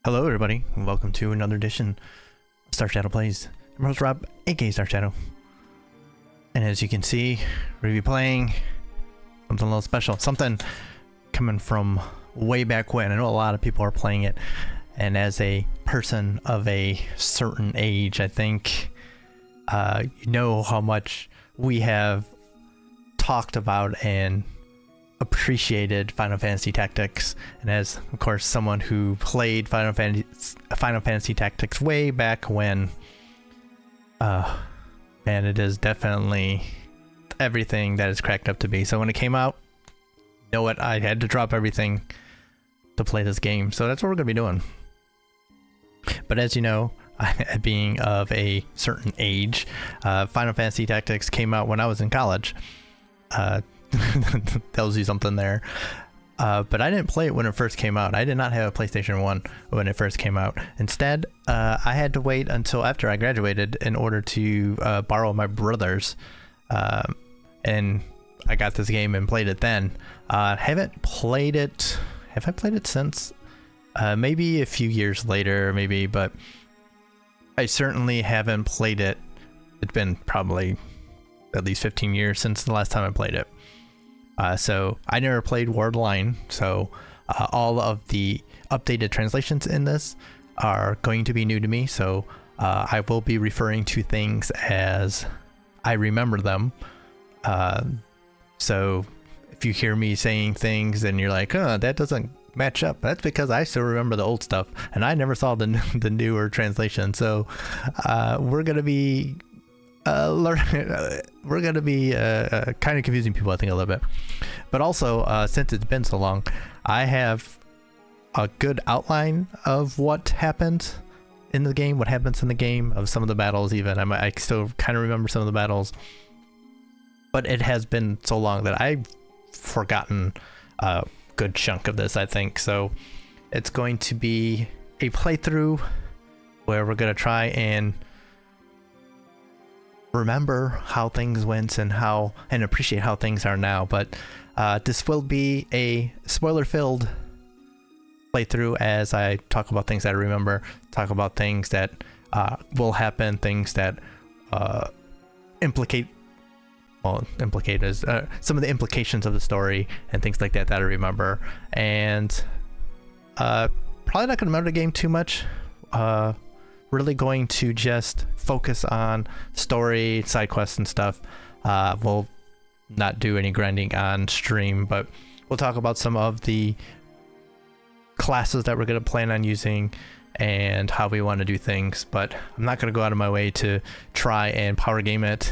Hello everybody, and welcome to another edition of Star Shadow Plays. I'm host Rob, aka Star Shadow. And as you can see, we're gonna be playing something a little special. Something coming from way back when. I know a lot of people are playing it, and as a person of a certain age, I think you know how much we have talked about and appreciated Final Fantasy Tactics, and as of course someone who played Final Fantasy Tactics way back when, man, it is definitely everything that it's cracked up to be. So when it came out, you know what, I had to drop everything to play this game, so that's what we're gonna be doing. But as you know, being of a certain age, Final Fantasy Tactics came out when I was in college. Tells you something there. But I didn't play it when it first came out. I did not have a PlayStation 1 when it first came out. Instead, I had to wait until after I graduated in order to borrow my brother's. And I got this game and played it then. Haven't played it. Have I played it since? Maybe a few years later, maybe, but I certainly haven't played it. It's been probably at least 15 years since the last time I played it. So I never played War of the Line, so all of the updated translations in this are going to be new to me, so I will be referring to things as I remember them. So if you hear me saying things and you're like, oh, that doesn't match up, that's because I still remember the old stuff, and I never saw the newer translation. So we're going to be we're going to be kind of confusing people, I think, a little bit. But also, since it's been so long, I have a good outline of what happened in the game, what happens in the game, of some of the battles even. I still kind of remember some of the battles, but it has been so long that I've forgotten a good chunk of this, I think. So it's going to be a playthrough where we're going to try and remember how things went and appreciate how things are now. But this will be a spoiler-filled playthrough as I talk about things that I remember, talk about things that will happen, things that implicate is some of the implications of the story and things like that I remember. And probably not gonna remember the game too much. Really going to just focus on story, side quests and stuff. We'll not do any grinding on stream, but we'll talk about some of the classes that we're going to plan on using and how we want to do things. But I'm not going to go out of my way to try and power game it,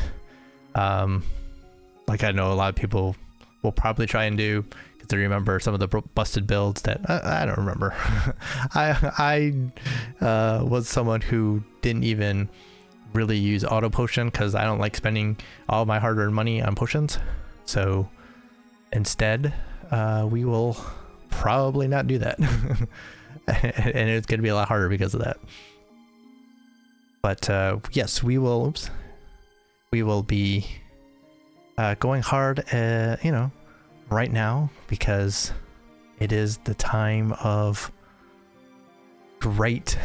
like I know a lot of people will probably try and do, because they remember some of the busted builds that I don't remember. I was someone who didn't even really use auto potion because I don't like spending all my hard-earned money on potions. So instead, we will probably not do that. And it's going to be a lot harder because of that. But yes, we will be going hard, right now, because it is the time of great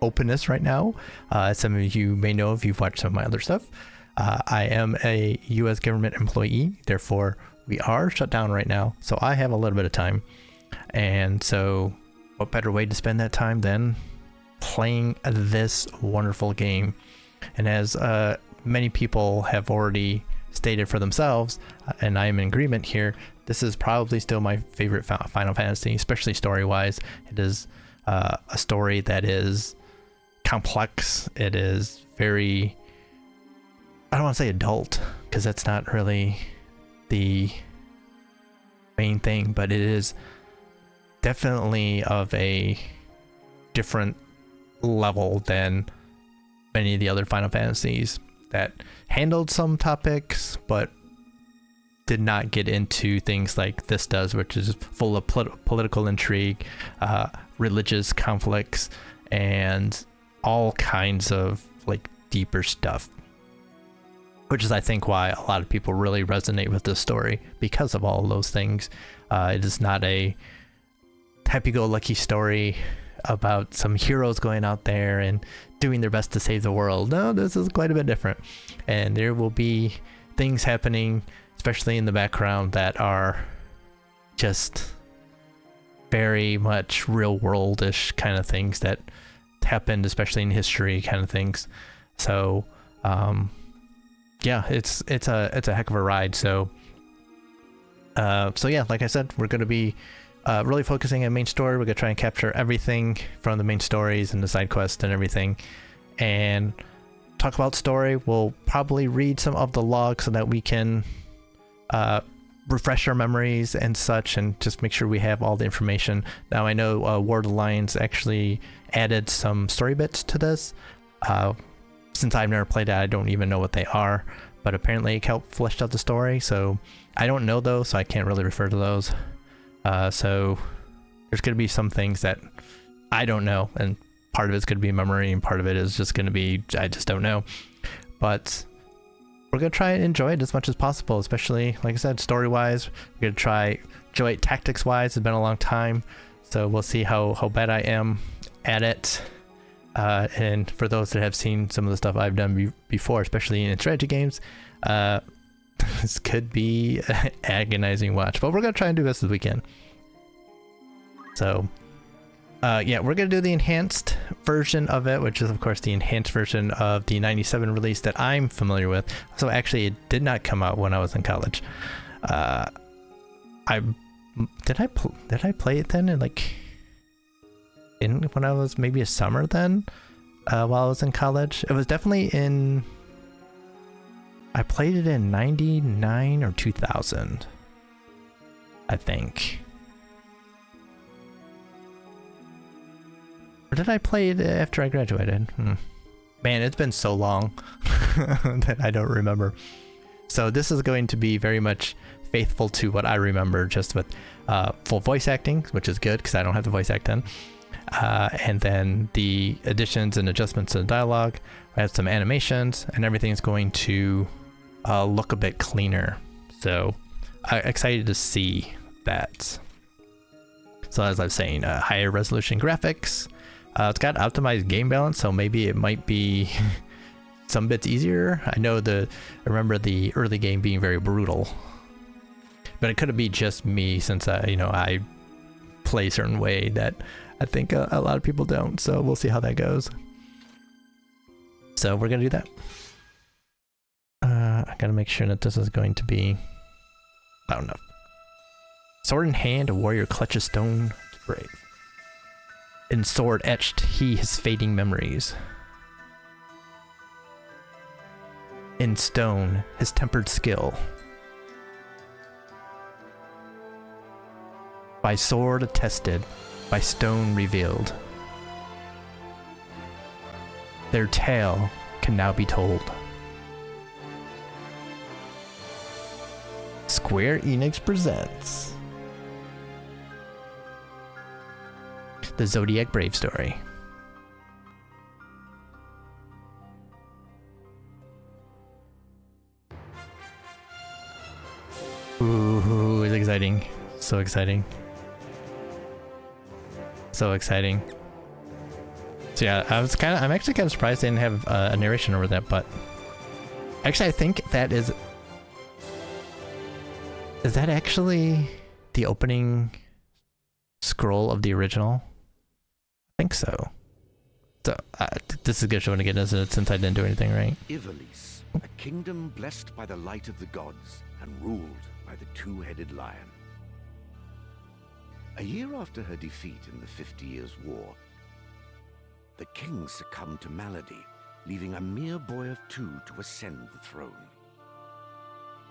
openness right now. Some of you may know if you've watched some of my other stuff. I am a U.S. government employee, therefore we are shut down right now, so I have a little bit of time. And so what better way to spend that time than playing this wonderful game? And as many people have already stated for themselves, and I am in agreement here, this is probably still my favorite Final Fantasy, especially story-wise. It is a story that is complex. It is very, I don't want to say adult, because that's not really the main thing, but it is definitely of a different level than many of the other Final Fantasies that handled some topics, but did not get into things like this does, which is full of political intrigue, religious conflicts, and all kinds of like deeper stuff. Which is, I think, why a lot of people really resonate with this story, because of all of those things. It is not a happy-go-lucky story about some heroes going out there and doing their best to save the world. No, this is quite a bit different, and there will be things happening, especially in the background, that are just very much real world-ish kind of things that happened, especially in history kind of things. So yeah, it's a heck of a ride. So yeah, like I said, we're going to be really focusing on main story. We're going to try and capture everything from the main stories and the side quests and everything, and talk about story. We'll probably read some of the logs so that we can refresh our memories and such, and just make sure we have all the information. Now I know War of the Lions actually added some story bits to this. Since I've never played it, I don't even know what they are, but apparently it helped flesh out the story. So I don't know those, so I can't really refer to those. So there's going to be some things that I don't know, and part of it's going to be memory, and part of it is just going to be, I just don't know. But we're going to try and enjoy it as much as possible, especially, like I said, story-wise. We're going to try enjoy it tactics-wise. It's been a long time, so we'll see how bad I am at it. And for those that have seen some of the stuff I've done before, especially in strategy games, this could be an agonizing watch, but we're going to try and do this this weekend. So yeah, we're going to do the enhanced version of it, which is of course the enhanced version of the 97 release that I'm familiar with. So actually it did not come out when I was in college. Did I play it then when I was maybe a summer then, while I was in college? It was definitely in, I played it in 99 or 2000, I think. Or did I play it after I graduated? Man, it's been so long that I don't remember. So this is going to be very much faithful to what I remember, just with full voice acting, which is good because I don't have the voice act then. And then the additions and adjustments to the dialogue. We have some animations, and everything's going to look a bit cleaner. So excited to see that. So as I was saying, higher resolution graphics. It's got optimized game balance, so maybe it might be some bits easier. I remember the early game being very brutal, but it could be just me, since I play a certain way that I think a lot of people don't. So we'll see how that goes. So we're gonna do that. I gotta make sure that this is going to be loud enough. Sword in hand, a warrior clutches stone to brave. In sword etched he his fading memories. In stone his tempered skill. By sword attested, by stone revealed. Their tale can now be told. Square Enix presents the Zodiac Brave story. Ooh, it's exciting. So exciting. So exciting. So yeah, I'm actually kind of surprised they didn't have a narration over that, but actually I think that is that actually the opening scroll of the original? I think so. So this is a good show to get into it, since I didn't do anything right. Ivalice, a kingdom blessed by the light of the gods and ruled by the two-headed lion. A year after her defeat in the 50 Years' War, the king succumbed to malady, leaving a mere boy of 2 to ascend the throne.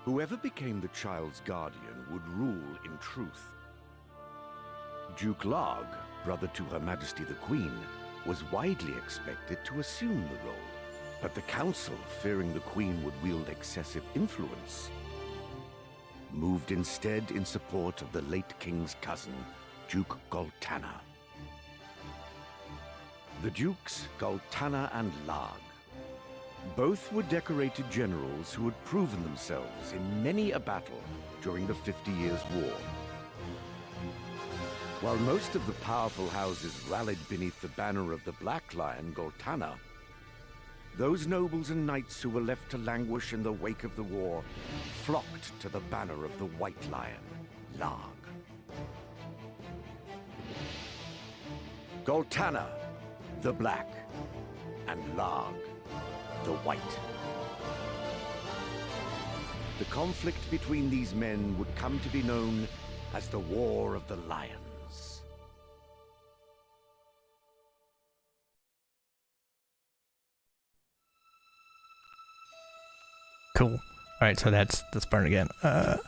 Whoever became the child's guardian would rule in truth. Duke Larg, brother to Her Majesty the Queen, was widely expected to assume the role, but the council, fearing the Queen would wield excessive influence, moved instead in support of the late king's cousin, Duke Goltana. The Dukes, Goltana and Larg, both were decorated generals who had proven themselves in many a battle during the 50 Years' War. While most of the powerful houses rallied beneath the banner of the Black Lion, Goltana, those nobles and knights who were left to languish in the wake of the war flocked to the banner of the White Lion, Lag. Goltana, the Black, and Lag, the White. The conflict between these men would come to be known as the War of the Lions. Cool. All right, so that's part again. So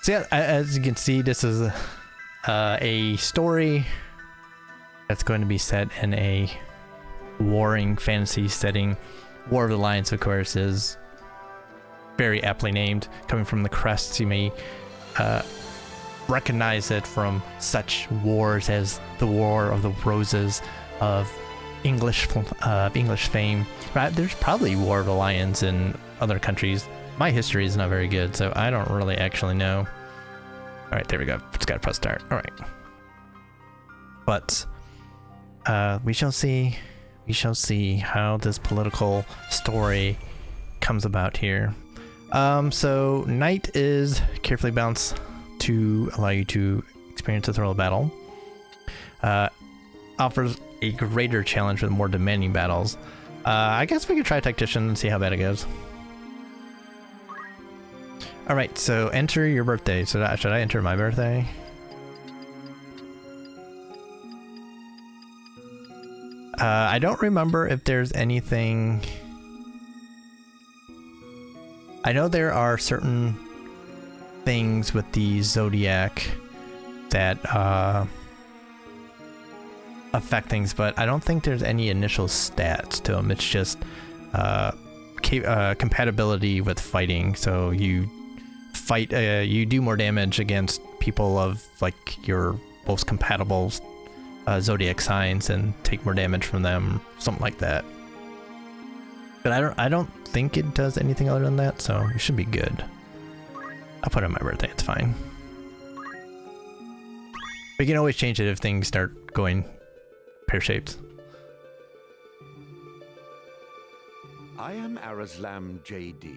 yeah, as you can see, this is a story that's going to be set in a warring fantasy setting. War of the Lions, of course, is very aptly named. Coming from the crests, you may recognize it from such wars as the War of the Roses of English fame. Right? There's probably War of the Lions in other countries. My history is not very good, so I don't really actually know. All right, there we go. Just gotta press start. All right, but we shall see. We shall see how this political story comes about here. So Knight is carefully balanced to allow you to experience the thrill of battle. Offers a greater challenge with more demanding battles. I guess we could try Tactician and see how bad it goes. Alright, so enter your birthday. So should I enter my birthday? I don't remember if there's anything... I know there are certain things with the Zodiac that affect things, but I don't think there's any initial stats to them. It's just compatibility with fighting. So you fight, you do more damage against people of like your most compatible Zodiac signs and take more damage from them, something like that. But I don't think it does anything other than that, so it should be good. I'll put it on my birthday, it's fine. We can always change it if things start going pear-shaped. I am Arazlam J.D.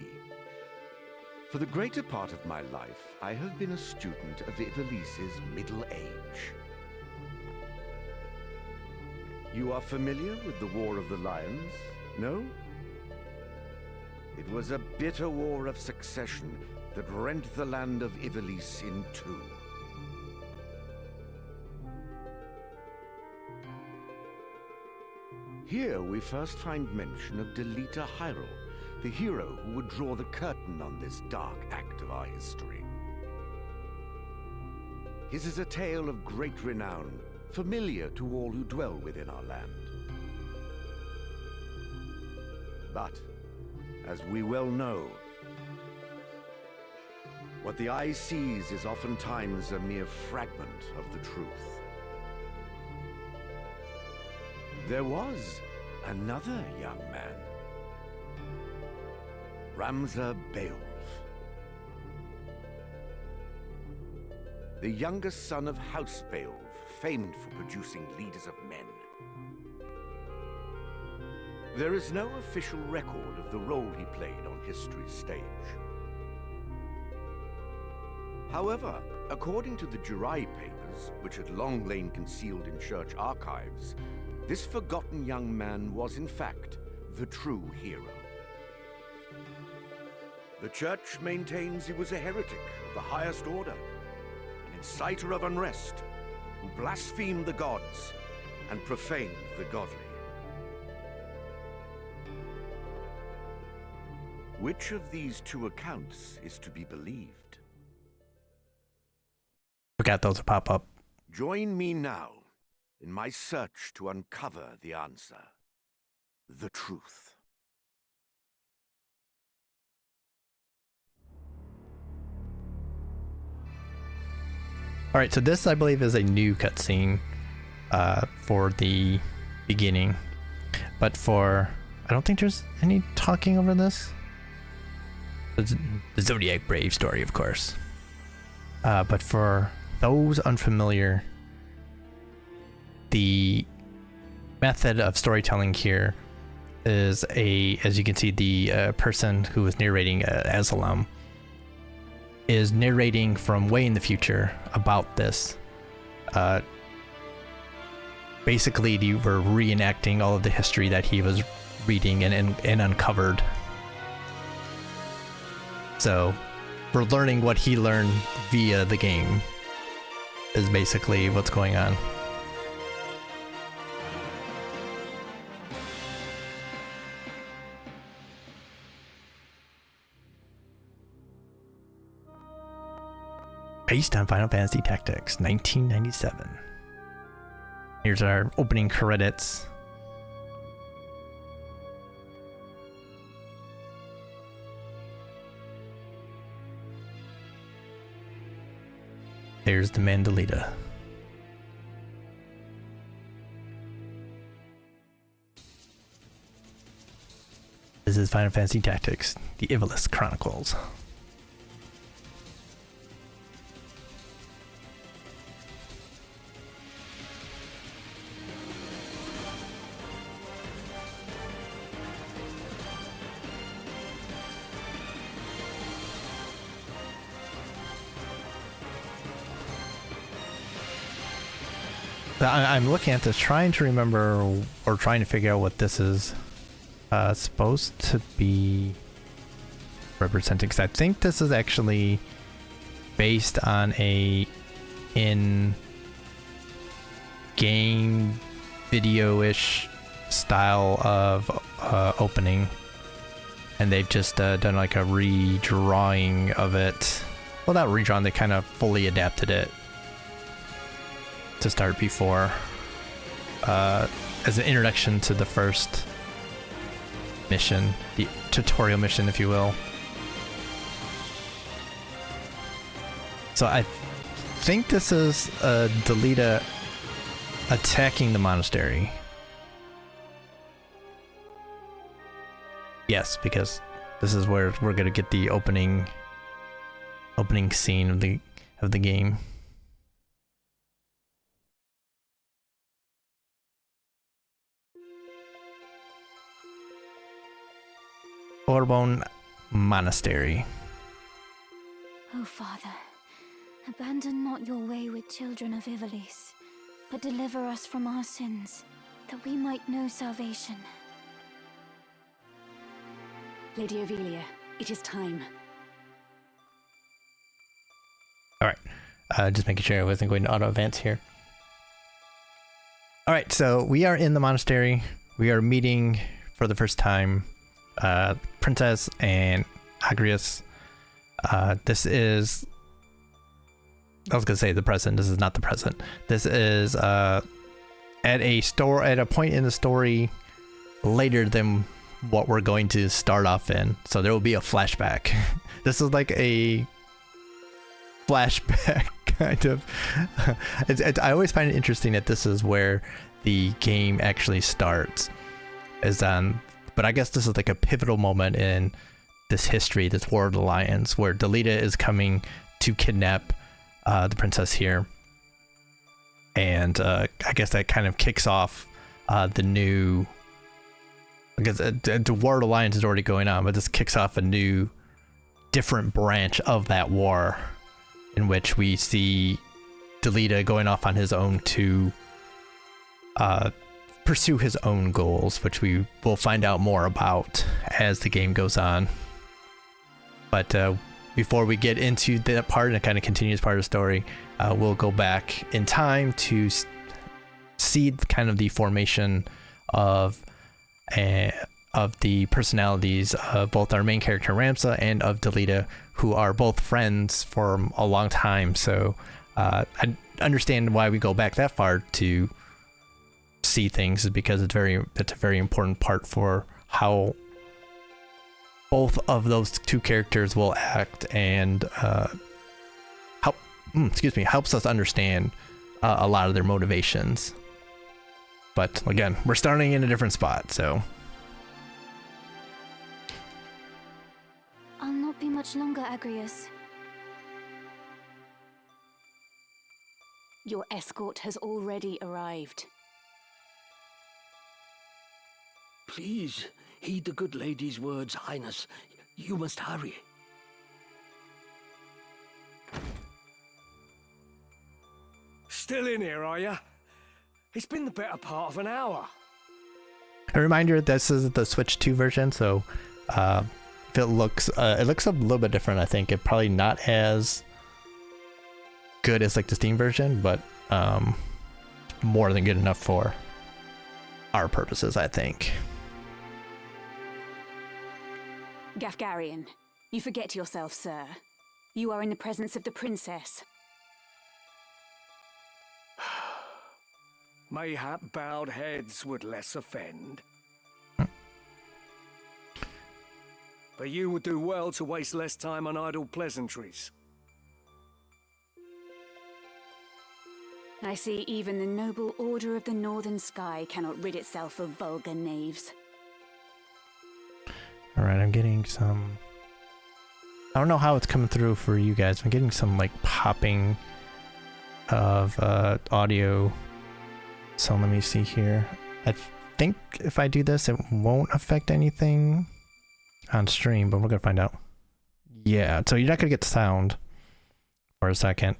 For the greater part of my life, I have been a student of Ivalice's middle age. You are familiar with the War of the Lions, no? It was a bitter war of succession that rent the land of Ivalice in two. Here we first find mention of Delita, the hero who would draw the curtain on this dark act of our history. His is a tale of great renown, familiar to all who dwell within our land. But, as we well know, what the eye sees is oftentimes a mere fragment of the truth. There was another young man, Ramza Beowulf, the youngest son of House Beowulf, famed for producing leaders of men. There is no official record of the role he played on history's stage. However, according to the Jirai papers, which had long lain concealed in church archives, this forgotten young man was in fact the true hero. The church maintains he was a heretic of the highest order, an inciter of unrest, who blasphemed the gods and profaned the godly. Which of these two accounts is to be believed? Forgot those to pop up. Join me now in my search to uncover the answer, the truth. All right, so this I believe is a new cutscene for the beginning, but I don't think there's any talking over this. The Zodiac Brave story, of course. But for those unfamiliar, the method of storytelling here is as you can see, the person who is narrating, Aslam, is narrating from way in the future about this. Basically, you were reenacting all of the history that he was reading and uncovered. So we're learning what he learned via the game is basically what's going on. Based on Final Fantasy Tactics, 1997. Here's our opening credits. There's the man Delita. This is Final Fantasy Tactics, the Ivalice Chronicles. I'm looking at this, trying to remember or trying to figure out what this is supposed to be representing, because I think this is actually based on a in-game video-ish style of opening, and they've just done like a redrawing of it. Well, not redrawn, they kind of fully adapted it to start before, as an introduction to the first mission, the tutorial mission, if you will. So I think this is Delita attacking the monastery. Yes, because this is where we're gonna get the opening scene of the game. Orbon Monastery. O Father, abandon not your wayward children of Ivalice, but deliver us from our sins, that we might know salvation. Lady Ovelia, it is time. Alright, just making sure I wasn't going to auto-advance here. Alright, so we are in the monastery. We are meeting for the first time Princess and Agrias. This is, I was gonna say the present. This is not the present. This is at a point in the story later than what we're going to start off in. So there will be a flashback. This is like a flashback kind of. I always find it interesting that this is where the game actually starts. But I guess this is like a pivotal moment in this history, this War of the Lions, where Delita is coming to kidnap the princess here. And I guess that kind of kicks off the new... I guess the War of the Lions is already going on, but this kicks off a new, different branch of that war, in which we see Delita going off on his own to pursue his own goals, which we will find out more about as the game goes on. But before we get into that part and it kind of continues part of the story, we'll go back in time to see kind of the formation of the personalities of both our main character Ramza and of Delita, who are both friends for a long time. So I understand why we go back that far to see things, is because it's a very important part for how both of those two characters will act, and helps us understand a lot of their motivations. But again, we're starting in a different spot, so I'll not be much longer, Agrias. Your escort has already arrived. Please, heed the good lady's words, Highness. You must hurry. Still in here, are you? It's been the better part of an hour. A reminder, this is the Switch 2 version, so if it looks a little bit different, I think. It probably not as good as like the Steam version, but more than good enough for our purposes, I think. Gafgarian, you forget yourself, sir. You are in the presence of the princess. Mayhap bowed heads would less offend. But you would do well to waste less time on idle pleasantries. I see even the noble Order of the Northern Sky cannot rid itself of vulgar knaves. Alright, I'm getting some... I don't know how it's coming through for you guys. I'm getting some like popping of audio. So let me see here. I think if I do this, it won't affect anything on stream, but we're gonna find out. Yeah, so you're not gonna get sound for a second,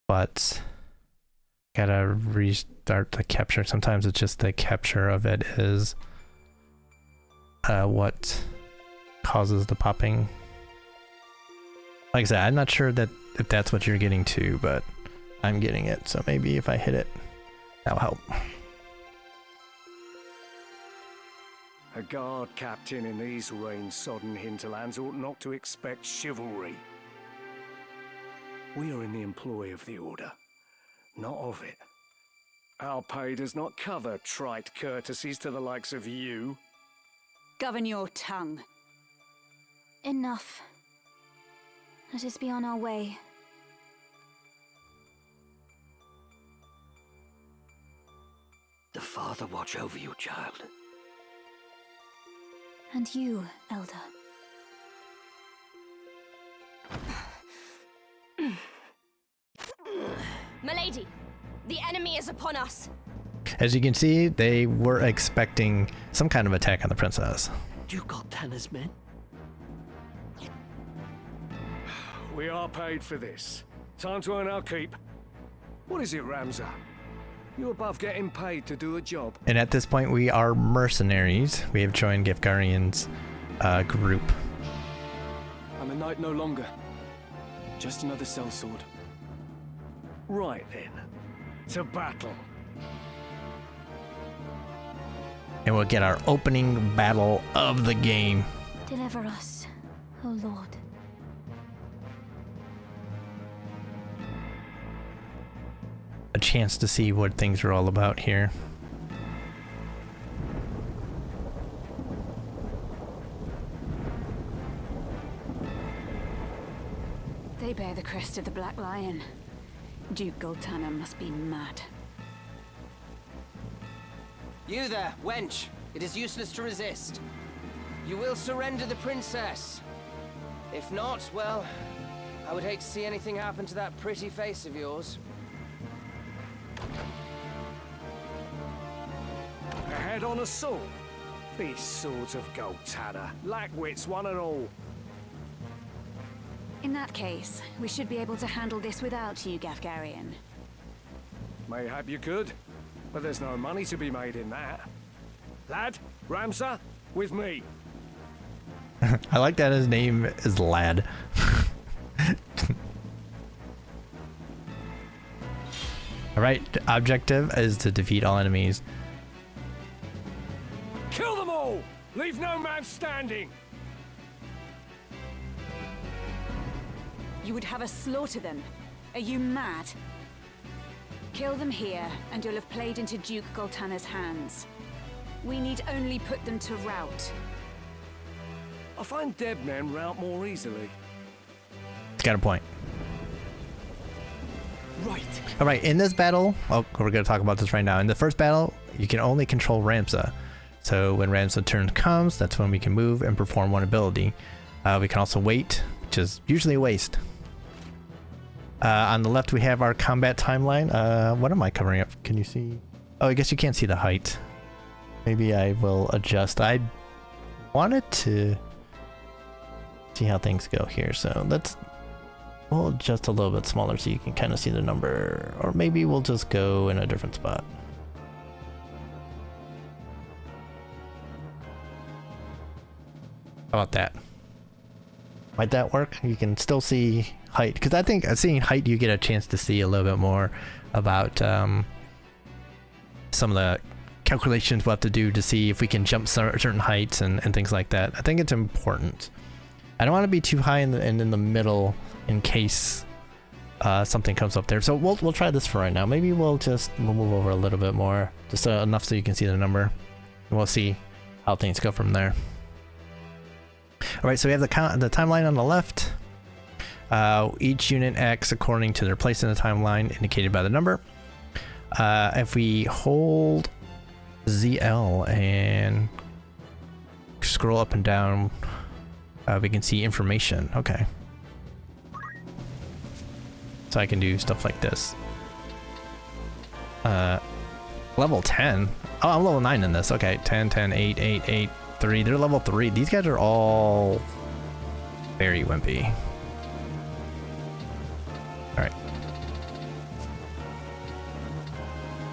but gotta restart the capture. Sometimes it's just the capture of it is what causes the popping. Like I said, I'm not sure that if that's what you're getting to, but I'm getting it, so maybe if I hit it, that'll help. A guard captain in these rain-sodden hinterlands ought not to expect chivalry. We are in the employ of the Order, not of it. Our pay does not cover trite courtesies to the likes of you. Govern your tongue. Enough. Let us be on our way. The Father watch over you, child. And you, Elder. Milady, the enemy is upon us. As you can see, they were expecting some kind of attack on the princess. Duke Goltana's men? We are paid for this. Time to earn our keep. What is it, Ramza? You above getting paid to do a job? And at this point, we are mercenaries. We have joined Gifgarian's group. I'm a knight no longer. Just another sellsword. Right then. To battle. And we'll get our opening battle of the game. Deliver us, O Lord. A chance to see what things are all about here. They bear the crest of the Black Lion. Duke Goltana must be mad. You there, wench. It is useless to resist. You will surrender the princess. If not, well, I would hate to see anything happen to that pretty face of yours. A head on a sword? These swords of Goltana lack wits one and all. In that case, we should be able to handle this without you, Gafgarian. Mayhap you could, but there's no money to be made in that. Lad, Ramza, with me. I like that his name is Lad. Alright, the objective is to defeat all enemies. Kill them all! Leave no man standing! You would have us slaughter them? Are you mad? Kill them here, and you'll have played into Duke Goltana's hands. We need only put them to rout. I find dead men rout more easily. Got a point. Right. Alright, in this battle, oh, we're going to talk about this right now. In the first battle, you can only control Ramza. So when Ramza's turn comes, that's when we can move and perform one ability. We can also wait, which is usually a waste. On the left, we have our combat timeline. What am I covering up? Can you see? Oh, I guess you can't see the height. Maybe I will adjust. I wanted to see how things go here, so we'll adjust a little bit smaller so you can kind of see the number, or maybe we'll just go in a different spot. How about that? Might that work? You can still see height, because I think seeing height you get a chance to see a little bit more about some of the calculations we'll have to do to see if we can jump certain heights and things like that. I think it's important. I don't want to be too high in the middle in case something comes up there. So we'll try this for right now. Maybe we'll move over a little bit more, just enough so you can see the number, and we'll see how things go from there. All right, so we have the timeline on the left. Each unit acts according to their place in the timeline, indicated by the number. If we hold ZL and scroll up and down, we can see information. Okay. So I can do stuff like this. Level 10. Oh, I'm level 9 in this. Okay, 10, 10, 8, 8, 8, 3. They're level 3. These guys are all very wimpy. Alright.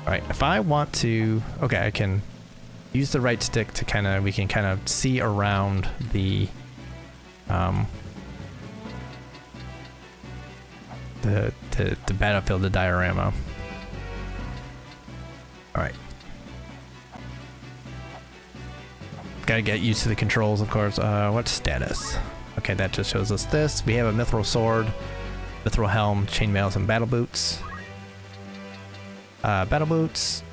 Alright, if I want to... Okay, I can use the right stick to we can kind of see around the battlefield, the diorama. Alright. Gotta get used to the controls, of course. What's status? Okay, that just shows us this. We have a mithril sword, mithril helm, chainmails, and battle boots. Battle boots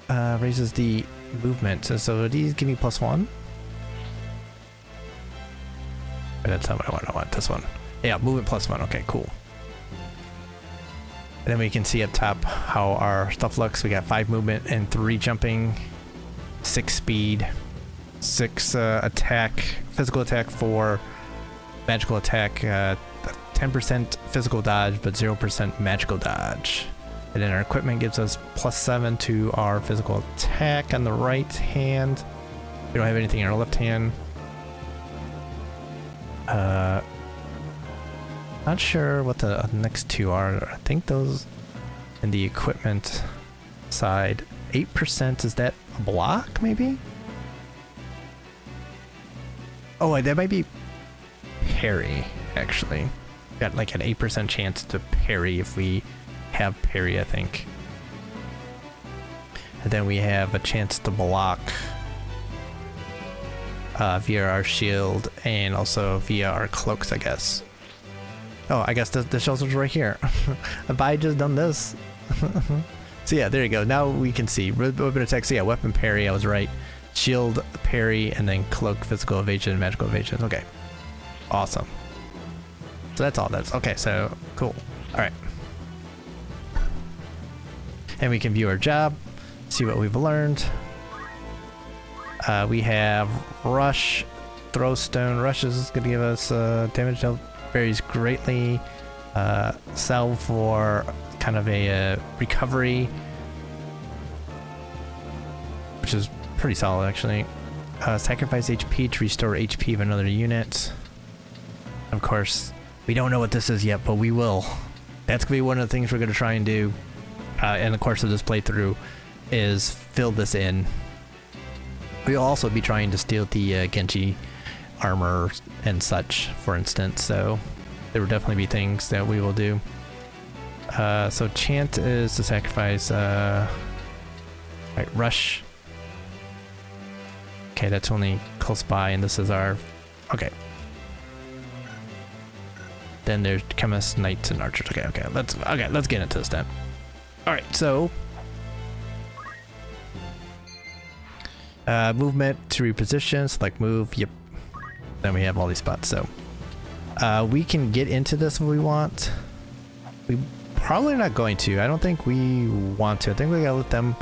raises the movement. So these give me +1. That's not what I want. I want this one. Yeah, movement +1. Okay, cool. And then we can see up top how our stuff looks. We got 5 movement and 3 jumping, 6 speed, 6 attack, physical attack, 4 magical attack, 10% physical dodge, but 0% magical dodge. And then our equipment gives us +7 to our physical attack on the right hand. We don't have anything in our left hand. Not sure what the next 2 are. I think those in the equipment side. 8%, is that a block maybe? Oh, that might be parry, actually. Got like an 8% chance to parry if we have parry, I think. And then we have a chance to block via our shield and also via our cloaks, I guess. Oh, I guess the shelter's right here. Have I just done this? So yeah, there you go. Now we can see weapon attack. So yeah, weapon parry, I was right. Shield parry, and then cloak physical evasion, magical evasion. Okay, awesome. So that's all. That's okay. So cool. All right, and we can view our job, see what we've learned. We have rush, throw stone. Rush is going to give us damage dealt varies greatly. Salve for kind of a recovery, which is pretty solid actually. Sacrifice HP to restore HP of another unit. Of course, we don't know what this is yet, but we will. That's gonna be one of the things we're gonna try and do in the course of this playthrough, is fill this in. We'll also be trying to steal the Genji armor and such, for instance, so there will definitely be things that we will do. So chant is to sacrifice, right, rush. Okay, that's only close by, and this is our, okay. Then there's chemists, knights, and archers. Okay, let's get into this then. All right, so movement to reposition, select move. Yep. Then we have all these spots, so we can get into this if we want. We probably not going to. I don't think we want to. I think we gotta let them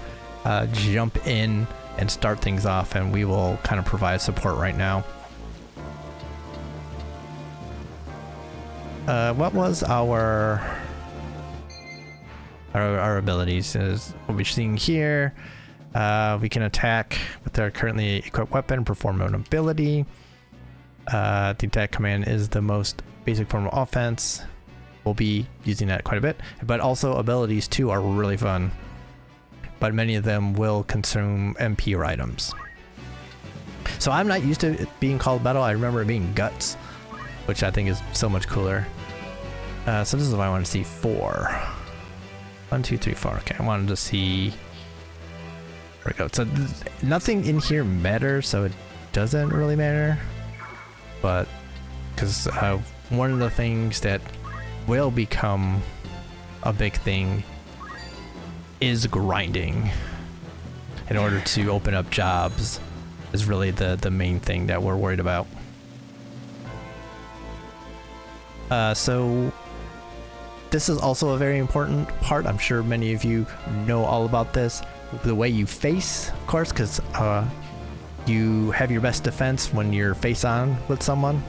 jump in and start things off, and we will kind of provide support right now. what was our abilities? Is what we're seeing here. We can attack with our currently equipped weapon, perform an ability. The attack command is the most basic form of offense. We'll be using that quite a bit, but also abilities too are really fun. But many of them will consume MP or items. So I'm not used to it being called battle. I remember it being guts, which I think is so much cooler. So this is what I want to see. 4. 1, 2, 3, 4. Okay, I wanted to see. There we go. So nothing in here matters, so it doesn't really matter. But because one of the things that will become a big thing is grinding in order to open up jobs is really the main thing that we're worried about. So this is also a very important part. I'm sure many of you know all about this. The way you face, of course, because you have your best defense when you're face on with someone.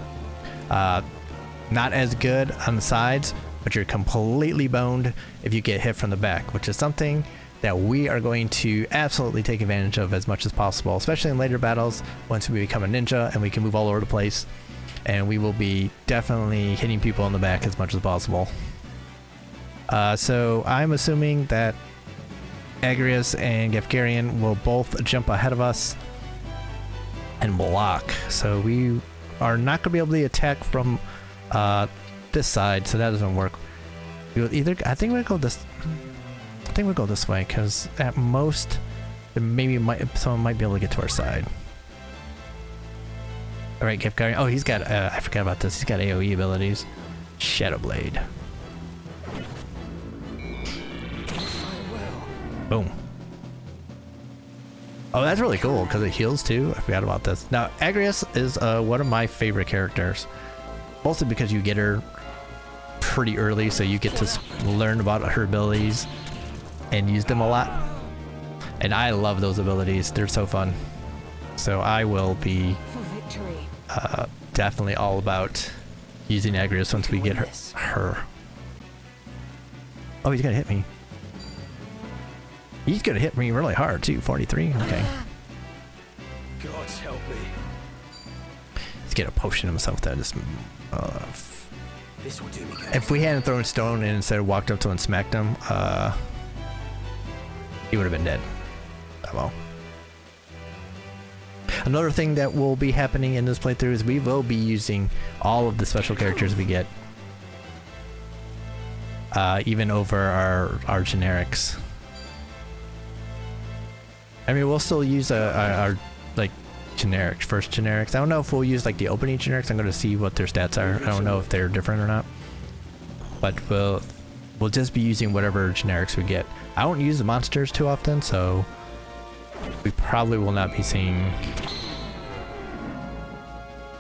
Not as good on the sides, but you're completely boned if you get hit from the back, which is something that we are going to absolutely take advantage of as much as possible, especially in later battles once we become a ninja and we can move all over the place. And we will be definitely hitting people in the back as much as possible. So I'm assuming that Agrias and Gefgarian will both jump ahead of us and block. So we are not going to be able to attack from this side, so that doesn't work. We'll either, I think we'll go this way, because at most maybe someone might be able to get to our side. All right, Gefgarian. Oh, he's got I forgot about this. He's got AoE abilities. Shadow Blade. Boom. Oh, that's really cool because it heals too. I forgot about this. Now, Agrias is one of my favorite characters, mostly because you get her pretty early, so you get to learn about her abilities and use them a lot. And I love those abilities. They're so fun. So I will be definitely all about using Agrias once we get her. Oh, he's gonna hit me. He's gonna hit me really hard too. 43. Okay. God's help me. He's gonna potion himself though. This will do me good. If we hadn't thrown stone and instead walked up to him and smacked him, he would have been dead. Oh well. Another thing that will be happening in this playthrough is we will be using all of the special characters we get, even over our generics. I mean, we'll still use our like first generics. I don't know if we'll use like the opening generics. I'm going to see what their stats are. I don't know if they're different or not, but we'll just be using whatever generics we get. I don't use the monsters too often, so we probably will not be seeing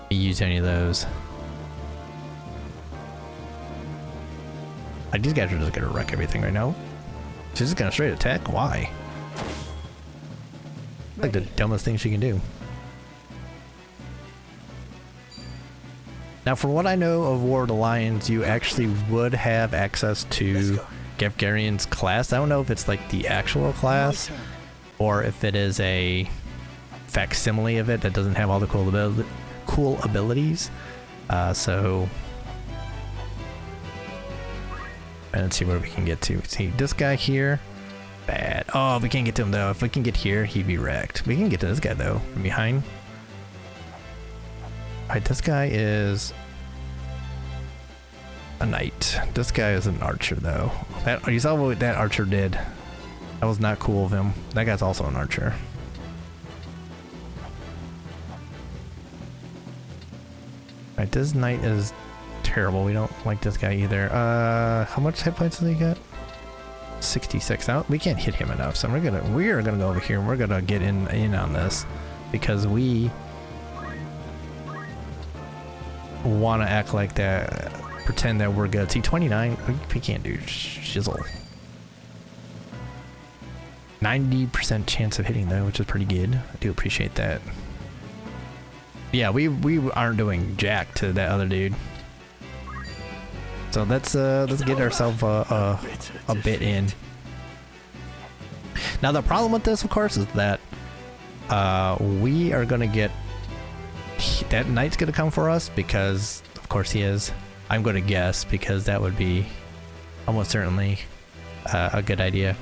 me use any of those. Like, these guys are just going to wreck everything right now. She's just going to straight attack? Why? Like the dumbest thing she can do. Now, from what I know of War of the Lions, you actually would have access to Gefgarian's class. I don't know if it's like the actual class or if it is a facsimile of it that doesn't have all the cool abilities. So let's see where we can get to. See this guy here. Bad. Oh, we can't get to him though. If we can get here, he'd be wrecked. We can get to this guy though, from behind. Alright, this guy is a knight. This guy is an archer though. You saw what that archer did. That was not cool of him. That guy's also an archer. Alright, this knight is terrible. We don't like this guy either. How much hit points does he get? 66. Now we can't hit him enough, so we are gonna go over here and we're gonna get in on this because we want to act like that, pretend that we're good. See, 29. We can't do shizzle. 90% chance of hitting though, which is pretty good. I do appreciate that. Yeah, we aren't doing jack to that other dude. So let's get ourselves a bit in. Now the problem with this, of course, is that we are gonna get that knight's gonna come for us because, of course, he is. I'm gonna guess because that would be almost certainly a good idea.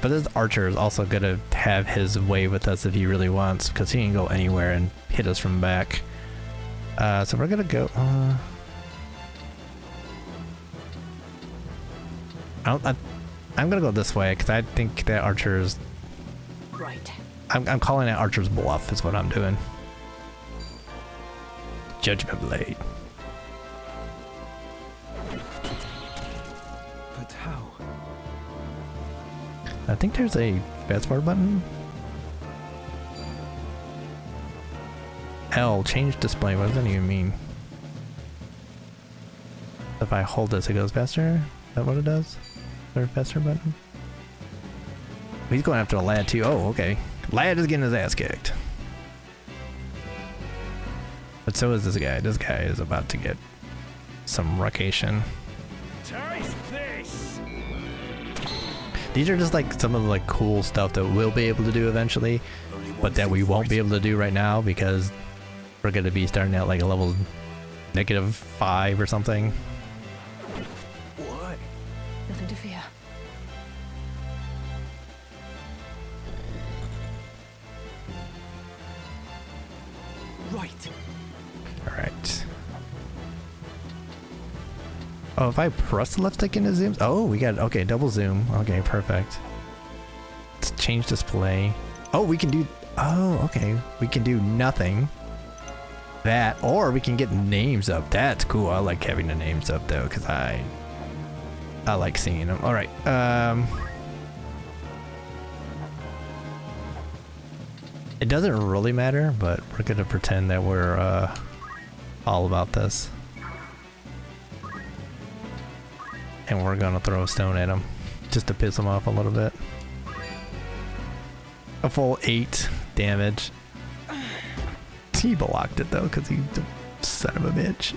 But this archer is also gonna have his way with us if he really wants, because he can go anywhere and hit us from back. So we're gonna go. I'm gonna go this way because I think that archer's. Right. I'm calling it archer's bluff is what I'm doing. Judgment blade. But how? I think there's a fast forward button. L, change display. What does that even mean? If I hold this, it goes faster? Is that what it does? Is there a faster button? He's going after the lad too. Oh, okay. Lad is getting his ass kicked. But so is this guy. This guy is about to get some ruccation. Taste this. These are just like some of the like cool stuff that we'll be able to do eventually, but that we won't be able to do right now because we're going to be starting at like a level -5 or something. What? Nothing to fear. Right. Alright. Oh, if I press the left stick into zooms? Oh, we got, okay, double zoom. Okay, perfect. Let's change display. Oh, we can do, oh, okay. We can do nothing. That, or we can get names up. That's cool. I like having the names up though, because I like seeing them. Alright, it doesn't really matter, but we're gonna pretend that we're all about this. And we're gonna throw a stone at him just to piss him off a little bit. A full 8 damage. He blocked it though, because he's a son of a bitch.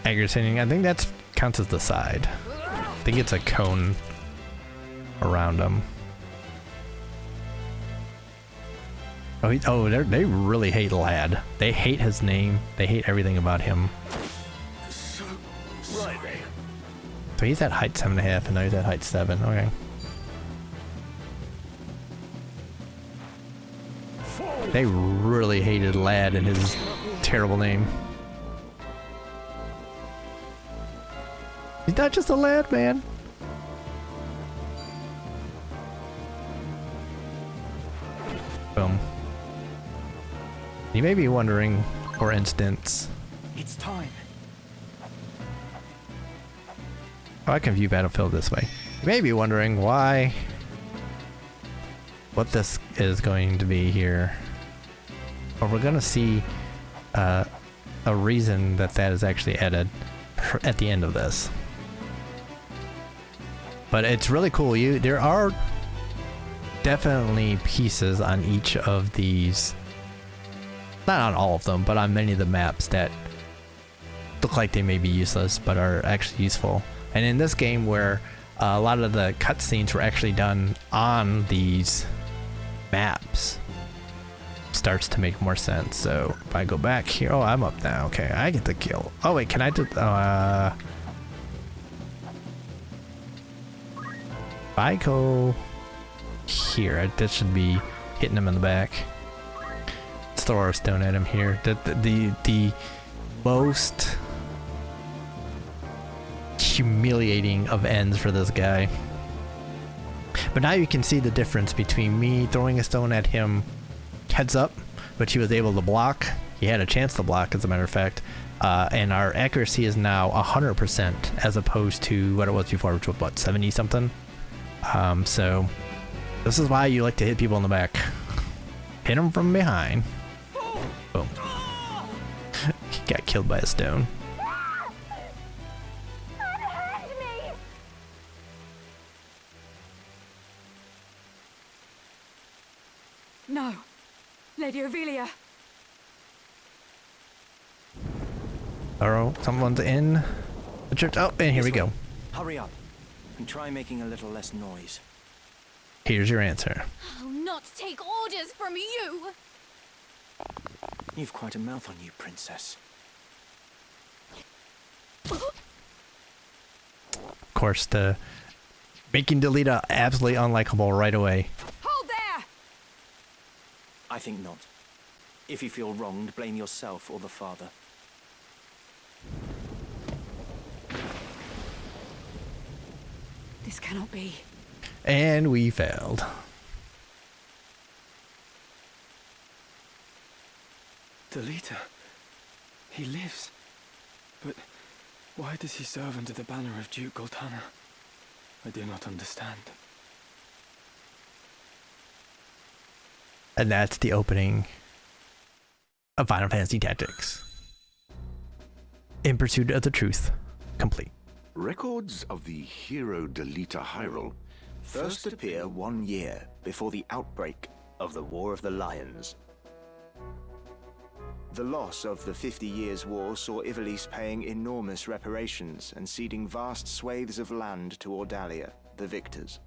Aggravating. I think that counts as the side. I think it's a cone around him. Oh, they really hate Lad. They hate his name. They hate everything about him. Right then. So he's at height 7.5, and now he's at height 7. Okay. They really hated Lad and his terrible name. He's not just a lad, man. Boom. You may be wondering, for instance... It's time. Oh, I can view Battlefield this way. You may be wondering why... what this is going to be here. But we're gonna see a reason that is actually added at the end of this. But it's really cool. There are definitely pieces on each of these, not on all of them, but on many of the maps that look like they may be useless but are actually useful. And in this game, where a lot of the cutscenes were actually done on these maps, starts to make more sense. So if I go back here, oh, I'm up now. Okay, I get the kill. Oh wait, can I do? If I go here, that should be hitting him in the back. Let's throw our stone at him here. The most humiliating of ends for this guy. But now you can see the difference between me throwing a stone at him heads up, which he was able to block. He had a chance to block, as a matter of fact. And our accuracy is now 100% as opposed to what it was before, which was what, 70 something? So this is why you like to hit people in the back. Hit them from behind. Boom. He got killed by a stone. No. Lady Ovelia. Oh, someone's in the church. Oh, and here we go. Hurry up and try making a little less noise. Here's your answer. I'll not take orders from you! You've quite a mouth on you, princess. Of course, the making Delita absolutely unlikable right away. Hold there! I think not. If you feel wronged, blame yourself or the father. This cannot be. And we failed. Delita. He lives. But why does he serve under the banner of Duke Goltana? I do not understand. And that's the opening of Final Fantasy Tactics. In Pursuit of the Truth, complete. Records of the hero Delita Hyrule first appear 1 year before the outbreak of the War of the Lions. The loss of the 50 Years' War saw Ivalice paying enormous reparations and ceding vast swathes of land to Ordalia, the victors.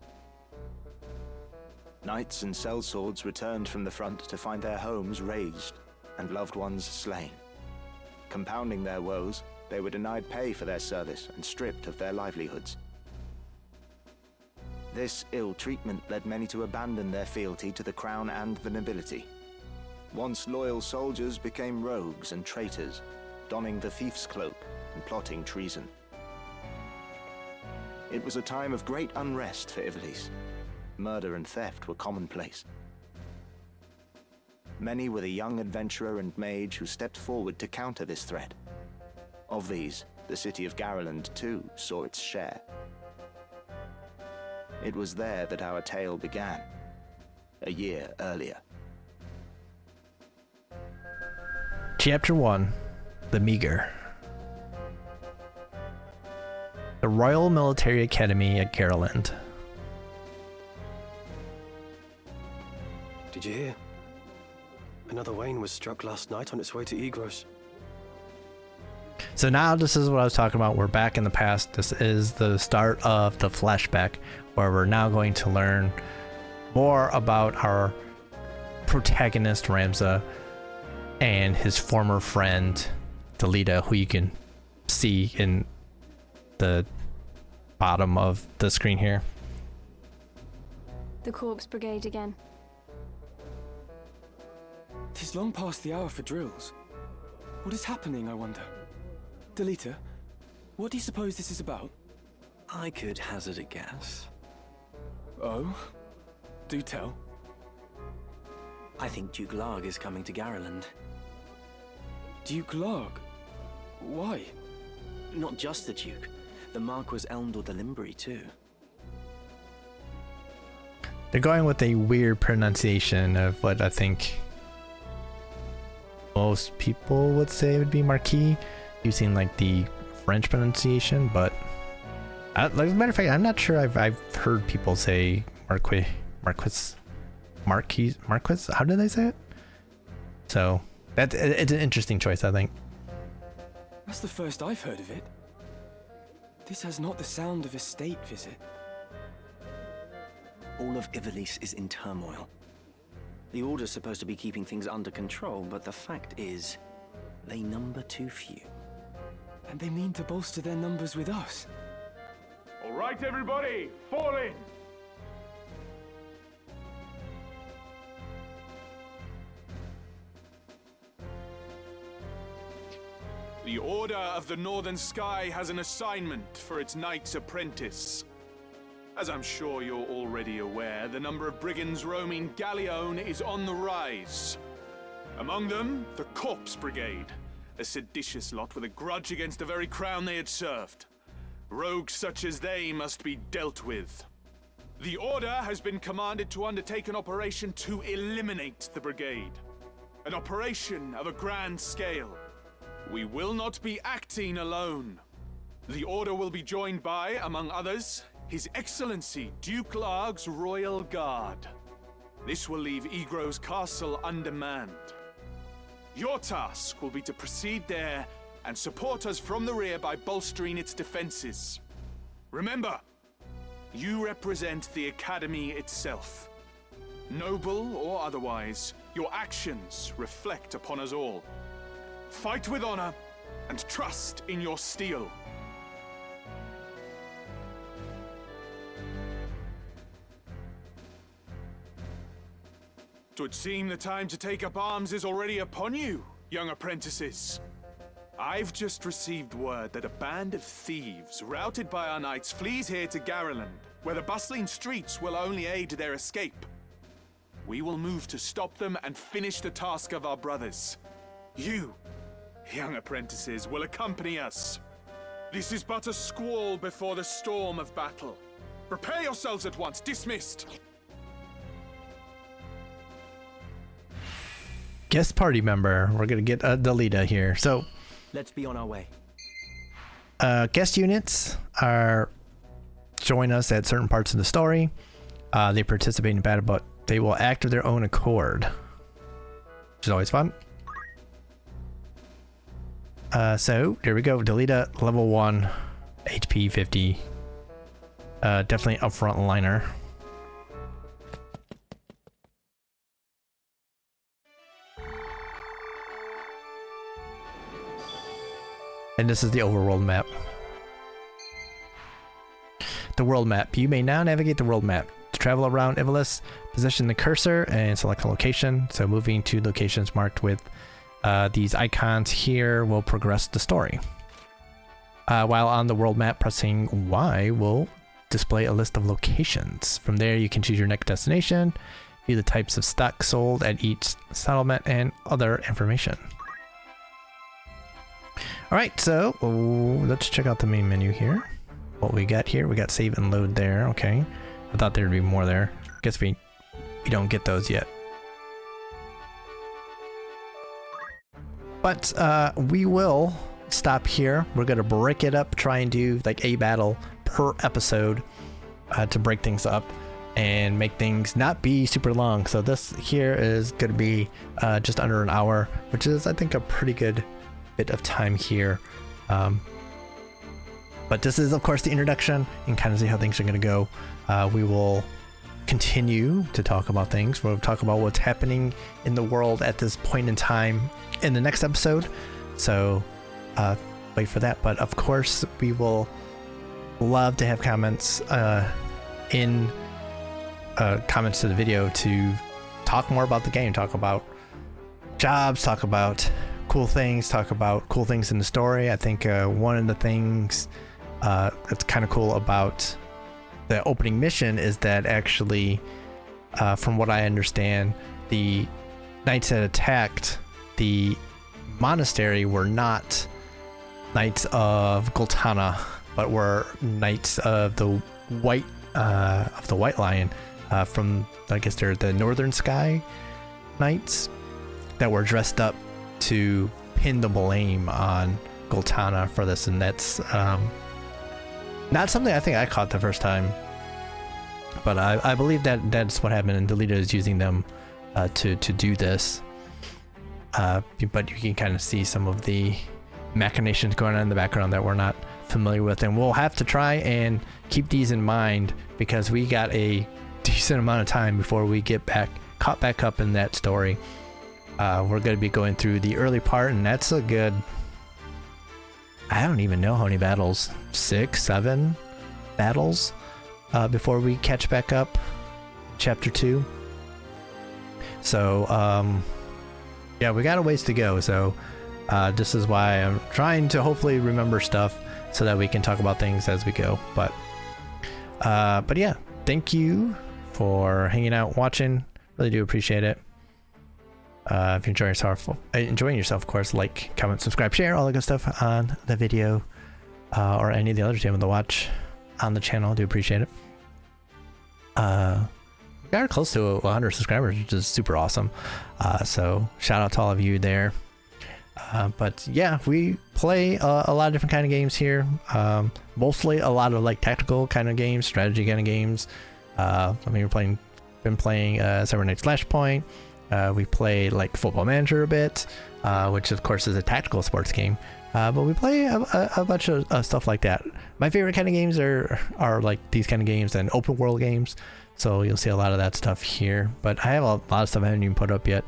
Knights and sellswords returned from the front to find their homes razed and loved ones slain. Compounding their woes, they were denied pay for their service and stripped of their livelihoods. This ill treatment led many to abandon their fealty to the crown and the nobility. Once loyal soldiers became rogues and traitors, donning the thief's cloak and plotting treason. It was a time of great unrest for Ivalice. Murder and theft were commonplace. Many were the young adventurer and mage who stepped forward to counter this threat. Of these, the city of Garland too saw its share. It was there that our tale began, a year earlier. Chapter 1, The Meager. The Royal Military Academy at Garland. Did you hear? Another Wayne was struck last night on its way to Egros. So now this is what I was talking about. We're back in the past. This is the start of the flashback where we're now going to learn more about our protagonist Ramza and his former friend Delita, who you can see in the bottom of the screen here. The Corpse Brigade again. 'Tis long past the hour for drills. What is happening, I wonder? Delita, what do you suppose this is about? I could hazard a guess. Oh? Do tell. I think Duke Larg is coming to Garland. Duke Larg? Why? Not just the Duke. The Marquis Elmdor de Limbri, too. They're going with a weird pronunciation of what I think most people would say would be Marquis, using like the French pronunciation, but as a matter of fact, I'm not sure I've heard people say Marquis. How do they say it? So it's an interesting choice, I think. That's the first I've heard of it. This has not the sound of a state visit. All of Ivalice is in turmoil. The Order's supposed to be keeping things under control, but the fact is, they number too few. And they mean to bolster their numbers with us. All right, everybody, fall in! The Order of the Northern Sky has an assignment for its Knight's Apprentice. As I'm sure you're already aware, the number of brigands roaming Galleon is on the rise. Among them, the Corpse Brigade, a seditious lot with a grudge against the very crown they had served. Rogues such as they must be dealt with. The Order has been commanded to undertake an operation to eliminate the brigade. An operation of a grand scale. We will not be acting alone. The Order will be joined by, among others, His Excellency Duke Larg's Royal Guard. This will leave Egros Castle undermanned. Your task will be to proceed there and support us from the rear by bolstering its defenses. Remember, you represent the Academy itself. Noble or otherwise, your actions reflect upon us all. Fight with honor and trust in your steel. Twould seem the time to take up arms is already upon you, young apprentices. I've just received word that a band of thieves, routed by our knights, flees here to Garreland, where the bustling streets will only aid their escape. We will move to stop them and finish the task of our brothers. You, young apprentices, will accompany us. This is but a squall before the storm of battle. Prepare yourselves at once. Dismissed. Guest party member. We're gonna get a Delita here. So let's be on our way. Guest units are join us at certain parts of the story. They participate in battle, but they will act of their own accord, which is always fun. So there we go. Delita, level 1, HP 50. Definitely a frontliner. And this is the overworld map. The world map. You may now navigate the world map. To travel around Ivalice, position the cursor and select a location. So moving to locations marked with these icons here will progress the story. While on the world map, pressing Y will display a list of locations. From there, you can choose your next destination, view the types of stock sold at each settlement, and other information. Alright, so let's check out the main menu here. What we got here, we got save and load there, okay. I thought there'd be more there. Guess we don't get those yet. But we will stop here. We're gonna break it up, try and do like a battle per episode to break things up and make things not be super long. So this here is gonna be just under an hour, which is I think a pretty good bit of time here. But this is of course the introduction and kind of see how things are going to go. We will continue to talk about things. We'll talk about what's happening in the world at this point in time in the next episode. So wait for that. But of course we will love to have comments in comments to the video to talk more about the game, talk about jobs, talk about cool things, talk about cool things in the story. I think one of the things that's kind of cool about the opening mission is that actually, from what I understand, the knights that attacked the monastery were not knights of Goltana, but were knights of the White Lion, from I guess they're the Northern Sky knights that were dressed up to pin the blame on Goltana for this, and that's not something I think I caught the first time, but I believe that that's what happened, and Delita is using them to do this. But you can kind of see some of the machinations going on in the background that we're not familiar with, and we'll have to try and keep these in mind because we got a decent amount of time before we get caught back up in that story. We're going to be going through the early part, and that's a good, I don't even know how many battles, 6, 7 battles before we catch back up chapter 2. So yeah, we got a ways to go. So this is why I'm trying to hopefully remember stuff so that we can talk about things as we go. But yeah, thank you for hanging out, watching. Really do appreciate it. If you're enjoying yourself, of course, like, comment, subscribe, share, all the good stuff on the video, or any of the others you want to watch on the channel. I do appreciate it. We got close to 100 subscribers, which is super awesome. So shout out to all of you there. But yeah, we play a lot of different kind of games here. Mostly a lot of like tactical kind of games, strategy kind of games. I mean, been playing Cyber Knights Flashpoint. We play like Football Manager a bit, which of course is a tactical sports game. But we play a bunch of stuff like that. My favorite kind of games are like these kind of games and open world games. So you'll see a lot of that stuff here. But I have a lot of stuff I haven't even put up yet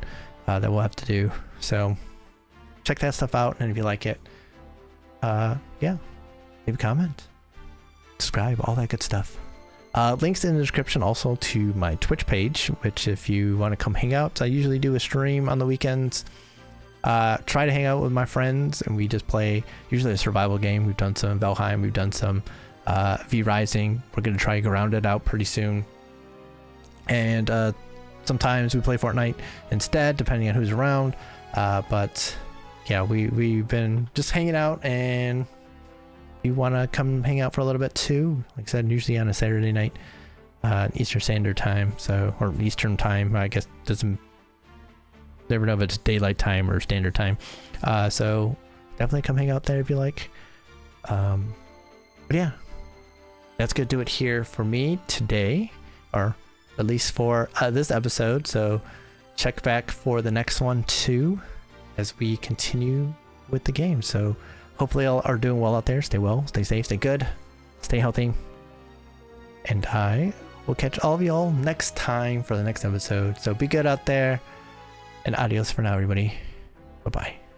that we'll have to do. So check that stuff out, and if you like it, yeah, leave a comment, subscribe, all that good stuff. Links in the description also to my Twitch page, which if you want to come hang out, I usually do a stream on the weekends. Try to hang out with my friends, and we just play usually a survival game. We've done some Valheim, we've done some V Rising. We're going to try to go round it out pretty soon. And sometimes we play Fortnite instead, depending on who's around. But yeah, we've been just hanging out, and you want to come hang out for a little bit too. Like I said, usually on a Saturday night, Eastern Standard Time, so, or Eastern Time, I guess. Doesn't never know if it's daylight time or standard time. So definitely come hang out there if you like. But yeah, that's gonna do it here for me today, or at least for this episode. So check back for the next one too, as we continue with the game. So hopefully all are doing well out there. Stay well, stay safe, stay good, stay healthy, and I will catch all of y'all next time for the next episode. So be good out there, and adios for now, everybody. Bye bye.